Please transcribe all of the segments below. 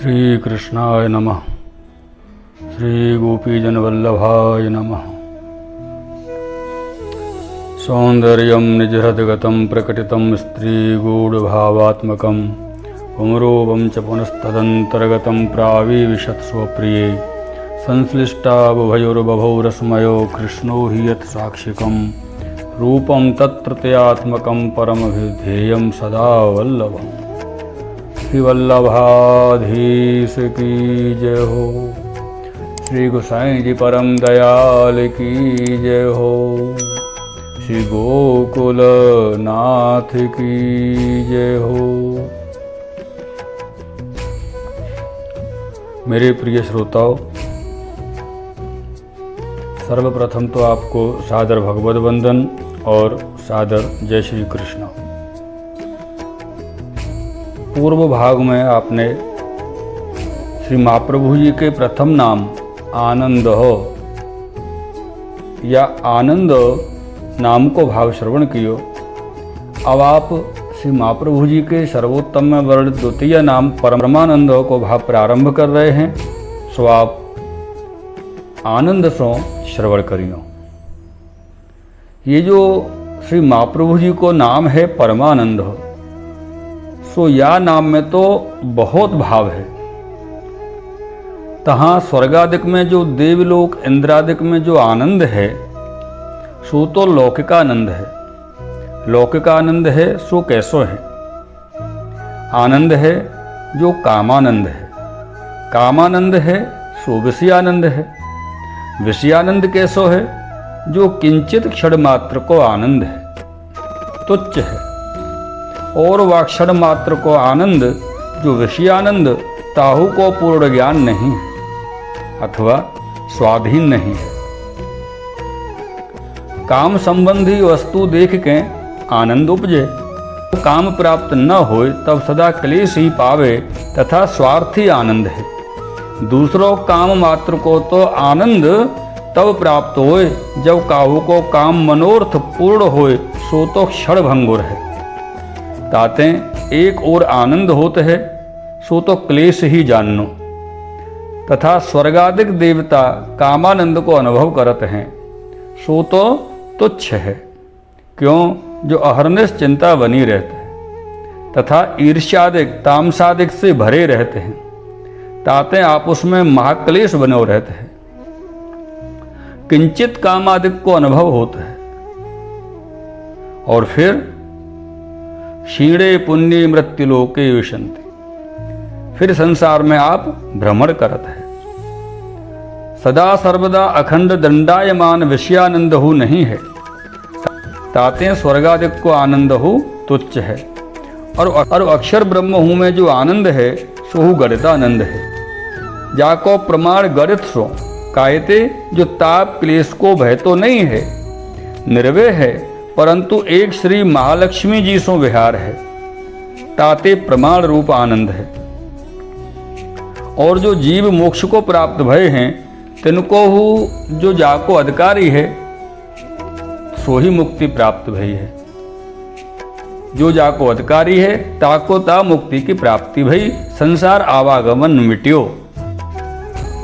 श्री कृष्णाय नमः। श्री गोपीजनवल्लभाय नमः। सौंदर्यं निजहृद्गतं प्रकटितं स्त्रीगूढभावात्मकं पुंरूपं च पुनस्तदन्तर्गतं प्राविविशत्स्वप्रिये संश्लिष्टाबुभयोर्बभौ रसमयो कृष्णो हि यत् साक्षिकं रूपं तत्प्रत्ययात्मकं परमभिधेयं सदा वल्लभम्। श्री वल्लभाधीश की जय हो। श्री गोसाई जी परम दयाल की जय हो। श्री गोकुल नाथ की जय हो। मेरे प्रिय श्रोताओं, सर्वप्रथम तो आपको सादर भगवद वंदन और सादर जय श्री कृष्ण। पूर्व भाग में आपने श्री महाप्रभु जी के प्रथम नाम आनंद हो या आनंद नाम को भाव श्रवण कियो। अब आप श्री महाप्रभु जी के सर्वोत्तम में वर्णित द्वितीय नाम परमानंद को भाव प्रारंभ कर रहे हैं, सो आप आनंद सो श्रवण करियो। ये जो श्री महाप्रभु जी को नाम है परमानंद, सो या नाम में तो बहुत भाव है। तहाँ स्वर्गादिक में जो देवलोक इंद्रादिक में जो आनंद है सो तो लौकिकानंद है। लौकिकानंद है सो कैसो है? आनंद है जो कामानंद है। कामानंद है सो विषयानंद है। विषयानंद कैसो है? जो किंचित क्षण मात्र को आनंद है, तुच्छ है। और वाक्षण मात्र को आनंद जो विषयानंद ताहु को पूर्ण ज्ञान नहीं है अथवा स्वाधीन नहीं है। काम संबंधी वस्तु देख के आनंद उपजे, काम प्राप्त न होए तब सदा क्लेश ही पावे तथा स्वार्थी आनंद है। दूसरों काम मात्र को तो आनंद तब प्राप्त होए जब काहू को काम मनोर्थ पूर्ण होए, सो तो क्षण भंगुर है। ताते एक और आनंद होते है सो तो क्लेश ही जानो। तथा स्वर्गादिक देवता कामानंद को अनुभव करते हैं सो तो तुच्छ है। क्यों? जो अहरनिश चिंता बनी रहते हैं तथा ईर्ष्यादिक तामसादिक से भरे रहते हैं, ताते आपस में महाक्लेश बने रहते हैं। किंचित कामादिक को अनुभव होता है और फिर क्षीणे पुण्य मृत्यु लोके विशंति, फिर संसार में आप भ्रमण करते हैं। सदा सर्वदा अखंड दंडायमान विषयानंद हु नहीं है, ताते स्वर्गादिक को आनंद हु तुच्छ है। और अक्षर ब्रह्म हूँ में जो आनंद है सो हु गणितानंद है। जाको प्रमाण गणित सो कायते जो ताप क्लेश को भय तो नहीं है, निर्वय है, परंतु एक श्री महालक्ष्मी जी सो विहार है, ताते प्रमाण रूप आनंद है। और जो जीव मोक्ष को प्राप्त भय हैं तिनको हु जो जाको अधिकारी है सो ही मुक्ति प्राप्त भई है। जो जाको अधिकारी है ताको ता मुक्ति की प्राप्ति भई, संसार आवागमन मिट्यो।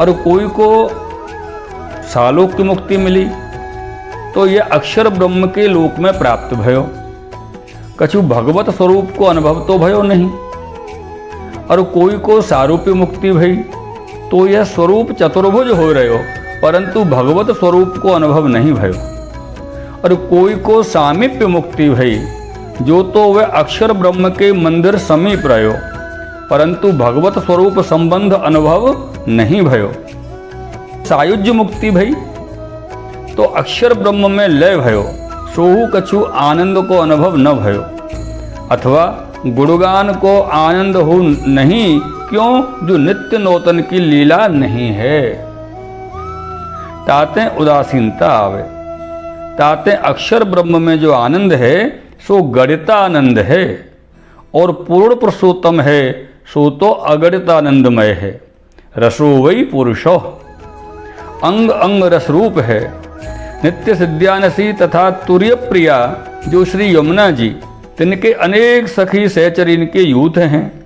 और कोई को सालोक की मुक्ति मिली तो यह अक्षर ब्रह्म के लोक में प्राप्त भयो। कछु भगवत स्वरूप को अनुभव तो भयो नहीं। और कोई को सारूप्य मुक्ति भई तो यह स्वरूप चतुर्भुज हो रहो, परंतु भगवत स्वरूप को अनुभव नहीं भयो। और कोई को सामीप्य मुक्ति भई, जो तो वह अक्षर ब्रह्म के मंदिर समीप रहो, परंतु भगवत स्वरूप संबंध अनुभव नहीं भयो। सायुज्य मुक्ति भई तो अक्षर ब्रह्म में लय भयो, सोहु कछु आनंद को अनुभव न भयो। अथवा गुणगान को आनंद हो नहीं, क्यों? जो नित्य नूतन की लीला नहीं है, ताते उदासीनता आवे। ताते अक्षर ब्रह्म में जो आनंद है सो गणितानंद है, और पूर्ण पुरुषोत्तम है सो तो अगणितानंदमय है। रसो वही पुरुषो, अंग अंग रस रूप है। नित्य सिद्धानसी तथा तुर्य प्रिया जो श्री यमुना जी, तिनके अनेक सखी सहचरीन के यूथ हैं,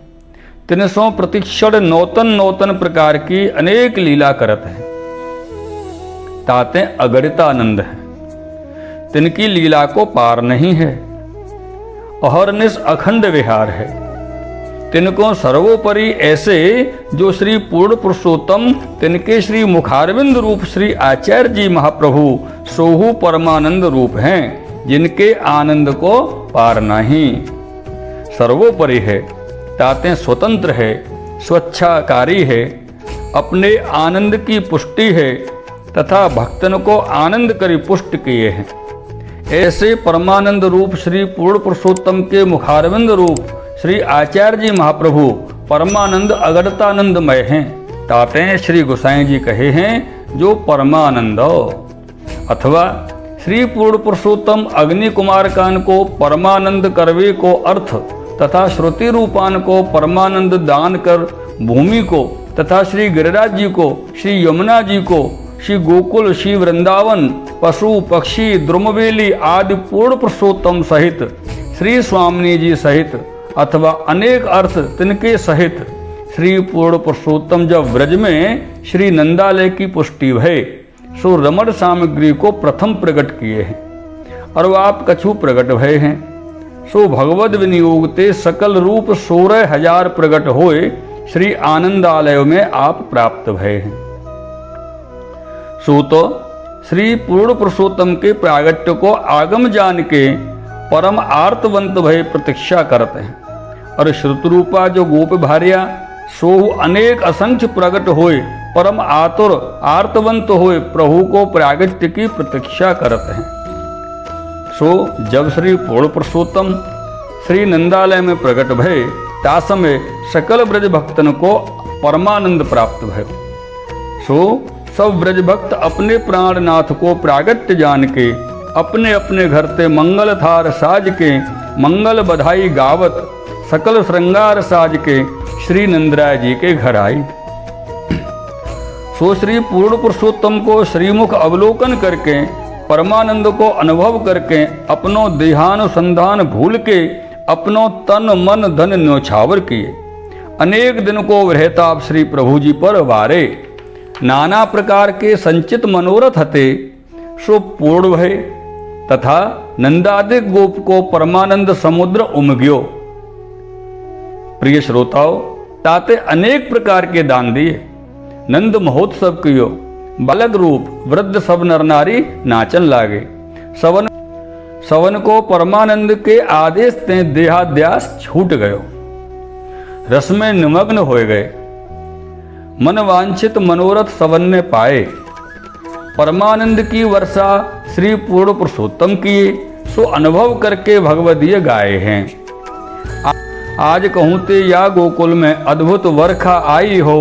तिनसों प्रतिक्षण नौतन नौतन प्रकार की अनेक लीला करत हैं। ताते अगणित आनंद है, तिनकी लीला को पार नहीं है। अहरनिश अखंड विहार है, तिनको सर्वोपरि ऐसे जो श्री पूर्ण पुरुषोत्तम तिनके श्री मुखारविंद रूप श्री आचार्य जी महाप्रभु सोहु परमानंद रूप हैं, जिनके आनंद को पार नहीं। सर्वोपरि है, ताते स्वतंत्र है, स्वच्छाकारी है, अपने आनंद की पुष्टि है तथा भक्तन को आनंद करी पुष्ट किए हैं। ऐसे परमानंद रूप श्री पूर्ण पुरुषोत्तम के मुखारविंद रूप श्री आचार्य जी महाप्रभु परमानंद अगणितानंदमय हैं। ताते श्री गोसाई जी कहे हैं जो परमानंद, अथवा श्री पूर्ण पुरुषोत्तम अग्नि कुमार कान को परमानंद करवे को अर्थ तथा श्रुति रूपान को परमानंद दान कर भूमि को तथा श्री गिरिराज जी को, श्री यमुना जी को, श्री गोकुल, श्री वृंदावन, पशु पक्षी द्रुमवेली आदि पूर्ण पुरुषोत्तम सहित श्री स्वामिनी जी सहित अथवा अनेक अर्थ तिनके सहित श्री पूर्ण पुरुषोत्तम जब व्रज में श्री नंदालय की पुष्टि भय सो रमण सामग्री को प्रथम प्रकट किए हैं और वह आप कछु प्रकट भय हैं। सो भगवद विनियोगते सकल रूप 16,000 प्रकट होए श्री आनंदालय में आप प्राप्त भय हैं। सो तो श्री पूर्ण पुरुषोत्तम के प्रागट्य को आगम जान के परम आर्तवंत भय प्रतीक्षा करते हैं और श्रुतरूपा जो गोप भार्या सो अनेक असंख्य प्रकट होए परम आतुर आर्तवंत होए प्रभु को प्रागट्य की प्रतीक्षा करते हैं। सो जब श्री पूर्ण पुरुषोत्तम श्री नंदालय में प्रकट भय ता समय सकल ब्रज भक्तन को परमानंद प्राप्त भय। सो सब ब्रज भक्त अपने प्राणनाथ को प्रागट्य जान के अपने अपने घर ते मंगल थार साज के मंगल बधाई गावत सकल श्रृंगार साज के श्री नंदराय जी के घर आई। सो श्री पूर्ण पुरुषोत्तम को श्रीमुख अवलोकन करके परमानंद को अनुभव करके अपनो देहानुसंधान भूल के अपनो तन मन धन न्योछावर किए। अनेक दिन को रहताप श्री प्रभु जी पर वारे नाना प्रकार के संचित मनोरथ हते सो पूर्ण भय तथा नंदादिक गोप को परमानंद समुद्र उमग्यो। प्रिय श्रोताओं, ताते अनेक प्रकार के दान दिए, नंद महोत्सव कियो, बालक रूप वृद्ध सब नर नारी नाचन लागे। सवन को परमानंद के आदेश ते देहाद्यास छूट गयो, रस में निमग्न हो गए, मन वांछित मनोरथ सवन ने पाए। परमानंद की वर्षा श्री पूर्ण पुरुषोत्तम किए सो अनुभव करके भगवदीय गाए हैं। आज कहूँ ते या गोकुल में अद्भुत वर्षा आई हो,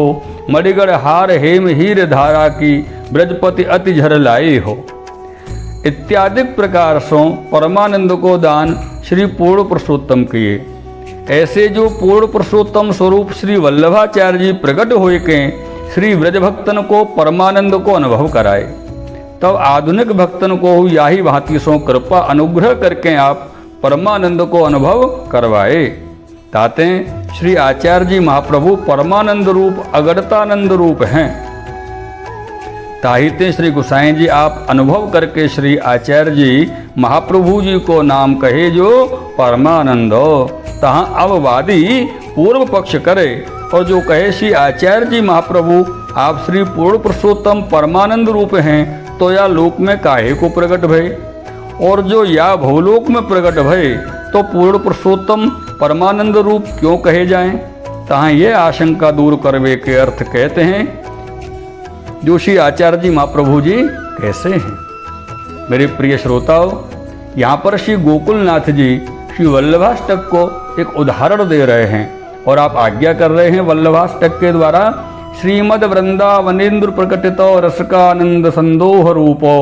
मणिगढ़ हार हेम हीर धारा की ब्रजपति अति झर लाई हो। इत्यादि प्रकार से परमानंद को दान श्री पूर्ण पुरुषोत्तम किए। ऐसे जो पूर्ण पुरुषोत्तम स्वरूप श्री वल्लभाचार्य जी प्रकट हुए के श्री व्रजभक्तन को परमानंद को अनुभव कराए, तब आधुनिक भक्तन को याही भांति सो कृपा अनुग्रह करके आप परमानंद को अनुभव करवाए। ताते श्री आचार्य जी महाप्रभु परमानंद रूप अगणितानंद रूप हैं। ताहिते श्री गोसाई जी आप अनुभव करके श्री आचार्य जी महाप्रभु जी को नाम कहे जो परमानंद। तहाँ अब वादी पूर्व पक्ष करे और जो कहे श्री आचार्य जी महाप्रभु आप श्री पूर्ण पुरुषोत्तम परमानंद रूप हैं, तो या लोक में काहे को प्रकट भय, और जो या भवलोक में प्रकट भय तो पूर्ण पुरुषोत्तम परमानंद रूप क्यों कहे जाएं। तहाँ ये आशंका दूर करवे के अर्थ कहते हैं जो श्री आचार्य जी महाप्रभु जी कैसे हैं। मेरे प्रिय श्रोताओं, यहाँ पर श्री गोकुलनाथ जी श्री वल्लभाष्टक को एक उदाहरण दे रहे हैं और आप आज्ञा कर रहे हैं वल्लभाष्टक के द्वारा श्रीमद वृंदावनेन्द्र प्रकटितो रसकानंद संदोह रूपो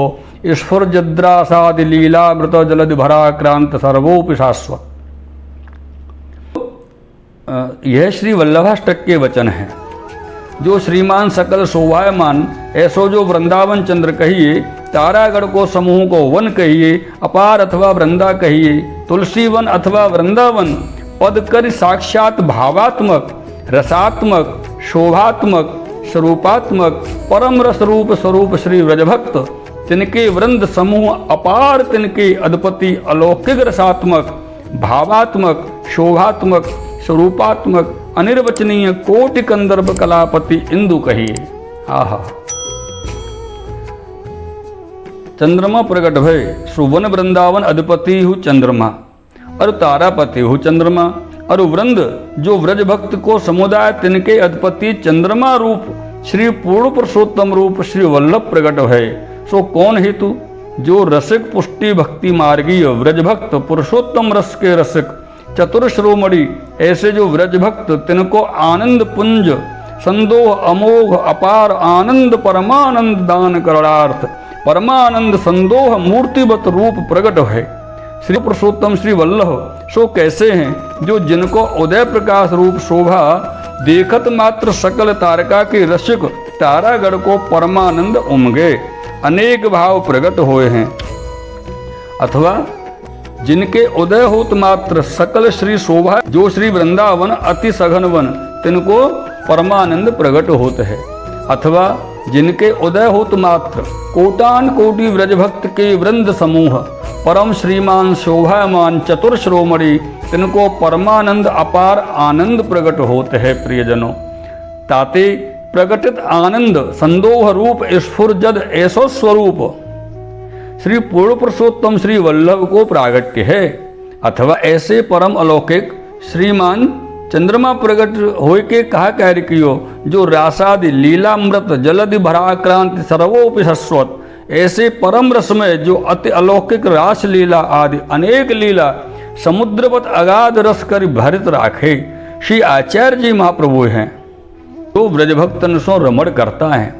स्फुरजद्रासादि लीलामृत जलधि भराक्रांत सर्वोपि शाश्वत। यह श्री वल्लभाष्टक के वचन हैं जो श्रीमान सकल शोभायमान ऐसो जो वृंदावन चंद्र कहिए, तारागढ़ को समूह को वन कहिए, अपार अथवा वृंदा कहिए, तुलसी वन अथवा वृंदावन पद कर साक्षात भावात्मक रसात्मक, शोभात्मक, स्वरूपात्मक, परम रस रूप स्वरूप श्री व्रजभक्त, तिनके वृंद समूह अपार, तिनके अद्पति अलौकिक रसात्मक, भावात्मक, शोभात्मक, स्वरूपात्मक, अनिर्वचनीय कोटि कंदर्भ कलापति इंदु कहिए। आहा। चंद्रमा प्रकट भय, सुवन वृंदावन अधिपति हु चंद्रमा, और तारापति हु चंद्रमा, और वृंद जो व्रज भक्त को समुदाय, तिनके अधिपति चंद्रमा रूप श्री पूर्ण पुरुषोत्तम रूप श्री वल्लभ प्रकट भय। सो कौन हेतु? जो रसिक पुष्टि भक्ति मार्गीय व्रज भक्त, पुरुषोत्तम रस के रसिक, चतुर श्रोमणि, ऐसे जो व्रज भक्त, तिनको आनंद पुंज संदोह अमोघ अपार आनंद परमानंद दान करणार्थ, परमानंद संदोह मूर्तिवत रूप प्रकट है श्री पुरुषोत्तम श्री वल्लभ। सो कैसे हैं? जो जिनको उदय प्रकाश रूप शोभा देखत मात्र सकल तारका के रसिक तारागढ़ को परमानंद उमगे, अनेक भाव प्रकट हुए हैं। अथवा जिनके उदय होत मात्र सकल श्री शोभा, जो श्री वृंदावन अति सघन वन, तिनको परमानंद प्रकट होत है। अथवा जिनके उदय होत मात्र कोटान कोटि व्रजभक्त के वृंद समूह, परम श्रीमान शोभामान चतुर श्रोमणि, तिनको परमानंद अपार आनंद प्रकट होते है। प्रियजनों, ताते प्रकटित आनंद संदोह रूप स्फुरजद ऐसो स्वरूप श्री पूर्ण पुरुषोत्तम श्री वल्लभ को प्रागट्य है। अथवा ऐसे परम अलौकिक श्रीमान चंद्रमा प्रकट होय के कहा कार्य कियो, जो रासादि लीलामृत जलदि भराक्रांति सर्वोपि शश्वत, ऐसे परम रसमय जो अति अलौकिक रास लीला आदि अनेक लीला समुद्रवत अगाध रस कर भरित राखे श्री आचार्य जी महाप्रभु हैं। तो व्रजभक्तन सो रमण करता है,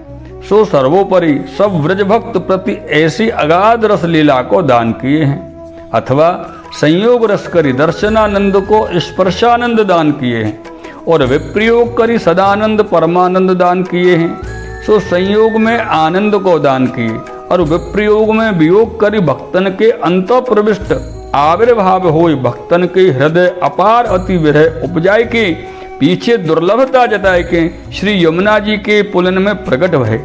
सो सर्वोपरि सब व्रजभक्त प्रति ऐसी अगाध रस लीला को दान किए हैं। अथवा संयोग रस करी दर्शनानंद को स्पर्शानंद दान किए हैं, और विप्रयोग करी सदानंद परमानंद दान किए हैं। सो संयोग में आनंद को दान किए, और विप्रयोग में वियोग करी भक्तन के अंत प्रविष्ट आविर्भाव होय, भक्तन के हृदय अपार अति विरह उपजाय के पीछे दुर्लभता जताए के श्री यमुना जी के पुलन में प्रकट भय।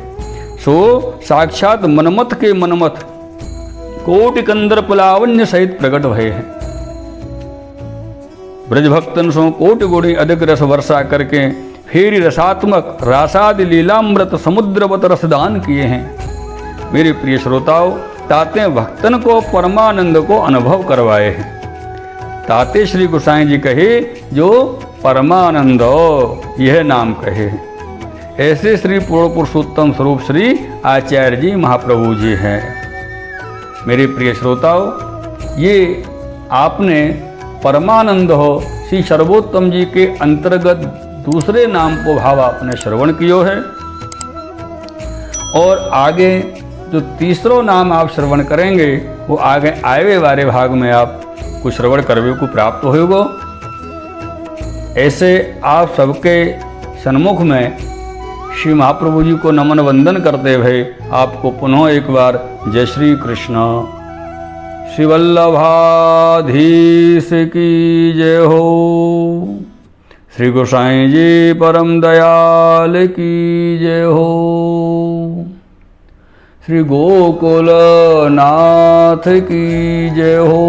सो साक्षात मनमथ के मनमथ कोटि कंदर पुलावन्य सहित प्रकट भय है। ब्रजभक्तन सो कोटि गुणी अधिक रस वर्षा करके फेरी रसात्मक रासादि लीलामृत समुद्रवत रसदान किए हैं। मेरे प्रिय श्रोताओं, ताते भक्तन को परमानंद को अनुभव करवाए हैं। ताते श्री गोसाई जी कहे जो परमानंद यह नाम कहे हैं। ऐसे श्री पूर्ण पुरुषोत्तम स्वरूप श्री आचार्य जी महाप्रभु जी हैं। मेरे प्रिय श्रोताओं, ये आपने परमानंद हो श्री सर्वोत्तम जी के अंतर्गत दूसरे नाम को भाव आपने श्रवण कियो है। और आगे जो तीसरो नाम आप श्रवण करेंगे वो आगे आए वाले भाग में आप कुछ श्रवण करवे को प्राप्त होगा। ऐसे आप सबके सन्मुख में श्री महाप्रभु जी को नमन वंदन करते हुए आपको पुनः एक बार जय श्री कृष्ण। श्री वल्लभाधीश की जय हो। श्री गोसाई जी परम दयाल की जय हो। श्री गोकुल नाथ की जय हो।